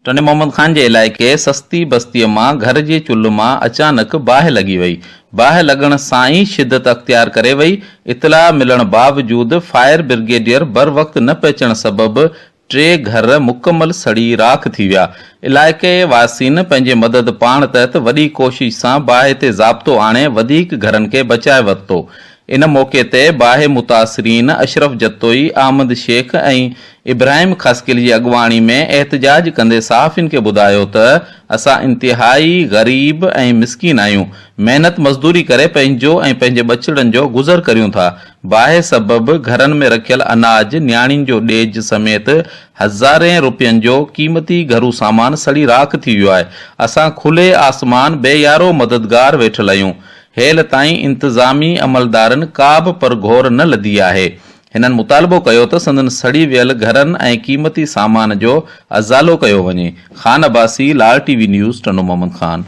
टने मोहम्मद खान के इलाइक़े सस्ती बस्ती मां घर जे चुल्ह मां अचानक बाहि लगी वई। बाहि लगण सां ई शिदत अख्तियार करे वई। इतला मिलण बावजूद फायर ब्रिगेडियर बर वक्त न पहुचण सबब 3 घर मुकम्मल सड़ी राख थी विया। इलाइक़े वासीन पंहिंजे मदद पाण तहत वॾी कोशिश सां बाहि ते ज़ाब्तो आणे वधीक घरनि खे बचाए वरितो। इन मौक़े ते बाहि मुतासिरीन अशरफ जतोई, अहमद शेख ऐं इब्राहिम खस्किल जी अॻुवाणी में एहतजाज कंदे सहाफ़ियुनि खे ॿुधायो त असां इंतिहाई ग़रीब ऐं मिसकीन आहियूं, महिनत मज़दूरी करे पंहिंजो ऐं पंहिंजे बचड़नि जो गुज़र करियूं था। बाहि सबबि घरनि में रखियल अनाज, न्याणियुनि जो ॾेज समेत हज़ारें रुपयनि जो क़ीमती घरू सामान सड़ी राख थी वियो आहे। असां खुले आसमान बेयारो मददगार वेठल आहियूं। हेल ताईं इंतज़ामी अमलदारनि का बि परघोर न लधी आहे। हिननि मुतालबो कयो त संदन सड़ी वियल घरनि ऐं क़ीमती सामान जो अज़ालो कयो वञे। खान अब्बासी, लाल टीवी न्यूज़, टनो मोहम्मद खान।